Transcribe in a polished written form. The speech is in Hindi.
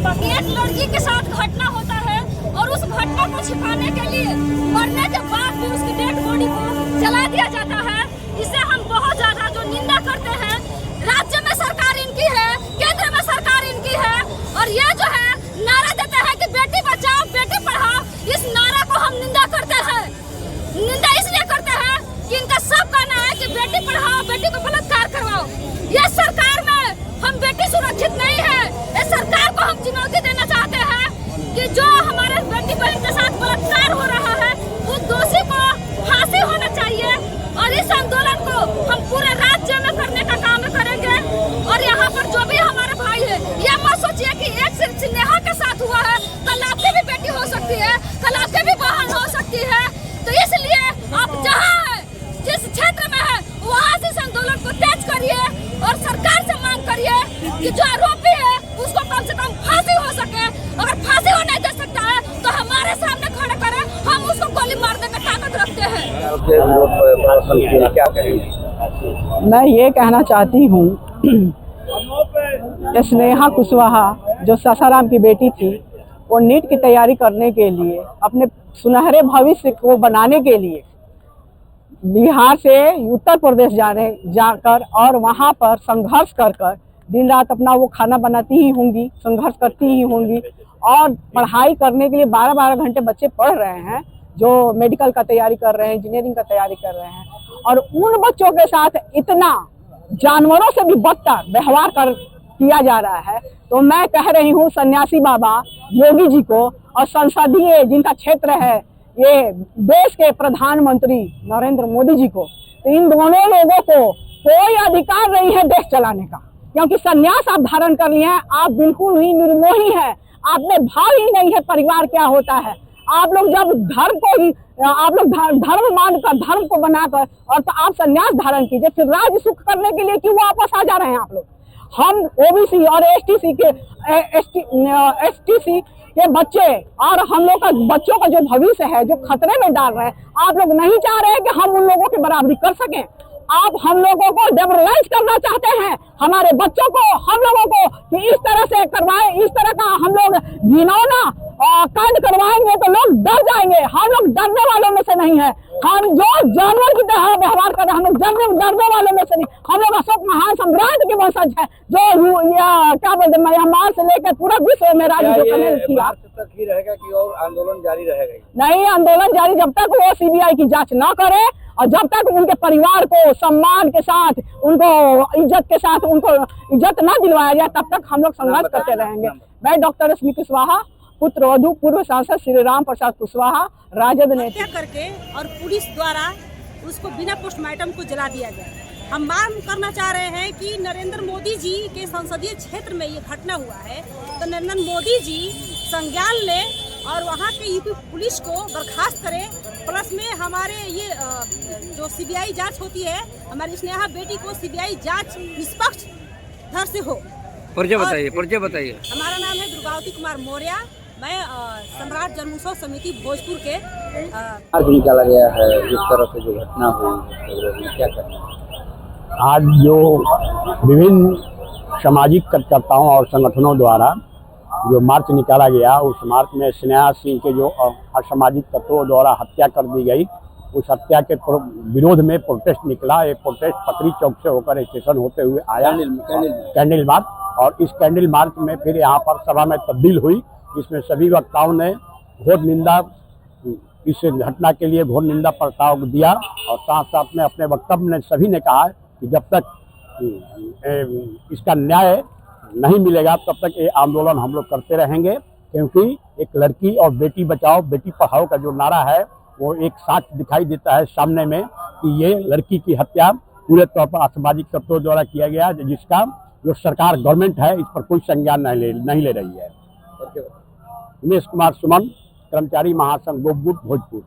एक लड़की के साथ घटना होता है और उस घटना को छिपाने के लिए मरने के बाद भी उसकी डेड बॉडी को जला दिया जाता है। इससे हम बहुत ज्यादा जो निंदा करते हैं। राज्य में सरकार इनकी है, केंद्र में सरकार इनकी है और ये जो है नारा देते हैं कि बेटी बचाओ बेटी पढ़ाओ, इस नारा को हम निंदा करते हैं। निंदा इसलिए करते हैं कि इनका सब कहना है कि बेटी पढ़ाओ बेटी को बलात्कार करवाओ। ये सरकार में हम बेटी सुरक्षित नहीं है। इस सरकार को हम चुनौती देना चाहते हैं कि जो हमारे बेटी बहन के साथ बलात्कार हो रहा है उस दोषी को फांसी होना चाहिए और इस आंदोलन को हम पूरे राज्य में करने का काम करेंगे। और यहाँ पर जो भी हमारे भाई है, ये मत सोचिए कि एक सिर्फ स्नेहा के साथ हुआ है, कल आपकी भी बेटी हो सकती है, कल आपकी भी बहन हो सकती है। तो इसलिए आप जहाँ जिस क्षेत्र में है वहाँ से इस आंदोलन को तेज करिए और सरकार से मांग करिए कि जो आरोपी है उसको कम से कम फांसी हो सके। अगर फांसी हो नहीं दे सकता है तो हमारे सामने खड़े करें, हम उसको गोली मारने का ताकत रखते हैं। क्या कहेंगे? मैं ये कहना चाहती हूँ स्नेहा कुशवाहा जो सासाराम की बेटी थी, वो नीट की तैयारी करने के लिए अपने सुनहरे भविष्य को बनाने के लिए बिहार से उत्तर प्रदेश जाकर और वहाँ पर संघर्ष कर दिन रात अपना वो खाना बनाती ही होंगी, संघर्ष करती ही होंगी और पढ़ाई करने के लिए 12-12 घंटे बच्चे पढ़ रहे हैं जो मेडिकल का तैयारी कर रहे हैं, इंजीनियरिंग का तैयारी कर रहे हैं। और उन बच्चों के साथ इतना जानवरों से भी बदतर व्यवहार किया जा रहा है। तो मैं कह रही हूँ सन्यासी बाबा योगी जी को और संसदीय जिनका क्षेत्र है ये देश के प्रधानमंत्री नरेंद्र मोदी जी को, तो इन दोनों लोगों को कोई अधिकार नहीं है देश चलाने का, क्योंकि संन्यास आप धारण कर लिए हैं। आप बिल्कुल ही निर्मोही हैं, आप में भाव ही नहीं है परिवार क्या होता है। आप लोग जब धर्म को ही आप लोग धर्म मानकर धर्म को बनाकर और तो आप संन्यास धारण कीजिए, फिर राज्य सुख करने के लिए क्यों वापस आ जा रहे हैं आप लोग। हम ओबीसी और एसटीसी के बच्चे और हम लोग का बच्चों का जो भविष्य है जो खतरे में डाल रहे हैं, आप लोग नहीं चाह रहे हैं कि हम उन लोगों की बराबरी कर सकें। आप हम लोगों को डेमोरलाइज करना चाहते हैं, हमारे बच्चों को हम लोगों को कि इस तरह से करवाएं, इस तरह का हम लोग घिनौना कांड करवाएंगे तो लोग डर जाएंगे। हम लोग डरने वालों में से नहीं है, हम जो जानवर की तरह व्यवहार कर रहे हैं हम लोग डरने वालों में से नहीं। हम लोग अशोक महान सम्राट के वंशज है जो क्या बोलते म्यांमार से लेकर पूरा विश्व में राज्य किया। तक ही रहेगा कि और आंदोलन जारी रहेगा? नहीं, आंदोलन जारी जब तक वो सीबीआई की जांच न करे और जब तक उनके परिवार को सम्मान के साथ उनको इज्जत के साथ उनको इज्जत न दिलवाया जाए तब तक हम लोग संघर्ष करते रहेंगे। मैं डॉक्टर रश्मि कुशवाहा, पुत्र वधू पूर्व सांसद श्री राम प्रसाद कुशवाहा, राजद नेता करके और पुलिस द्वारा उसको बिना पोस्टमार्टम को जला दिया गया। हम मांग करना चाह रहे हैं कि नरेंद्र मोदी जी के संसदीय क्षेत्र में ये घटना हुआ है तो नरेंद्र मोदी जी संज्ञान ले और वहाँ के यूपी पुलिस को बर्खास्त करें। प्लस में हमारे ये जो सीबीआई जांच होती है, हमारी स्नेहा बेटी को सीबीआई जांच निष्पक्ष धर से हो। परिचय बताइए। हमारा नाम है दुर्गावती कुमार मौर्य। मैं सम्राट जन्मोत्सव समिति भोजपुर के आज निकाला गया है। जिस तरह से जो घटना हुई क्या करना है? आज जो विभिन्न सामाजिक कार्यकर्ताओं और संगठनों द्वारा जो मार्च निकाला गया, उस मार्च में स्नेहा सिंह के जो असामाजिक तत्वों द्वारा हत्या कर दी गई, उस हत्या के विरोध में प्रोटेस्ट निकला। एक प्रोटेस्ट पकड़ी चौक से होकर स्टेशन होते हुए आया कैंडल मार्च, और इस कैंडल मार्च में फिर यहाँ पर सभा में तब्दील हुई। इसमें सभी वक्ताओं ने घोर निंदा, इस घटना के लिए घोर निंदा प्रस्ताव दिया और साथ साथ में अपने वक्तव्य में सभी ने कहा कि जब तक इसका न्याय नहीं मिलेगा तब तक ये आंदोलन हम लोग करते रहेंगे, क्योंकि एक लड़की और बेटी बचाओ बेटी पढ़ाओ का जो नारा है वो एक साक्ष्य दिखाई देता है सामने में कि ये लड़की की हत्या पूरे तौर पर असामाजिक तत्वों द्वारा किया गया, जिसका जो सरकार गवर्नमेंट है इस पर कोई संज्ञान नहीं ले रही है। उमेश कुमार सुमन, कर्मचारी महासंघ गोपगुट, भोजपुर।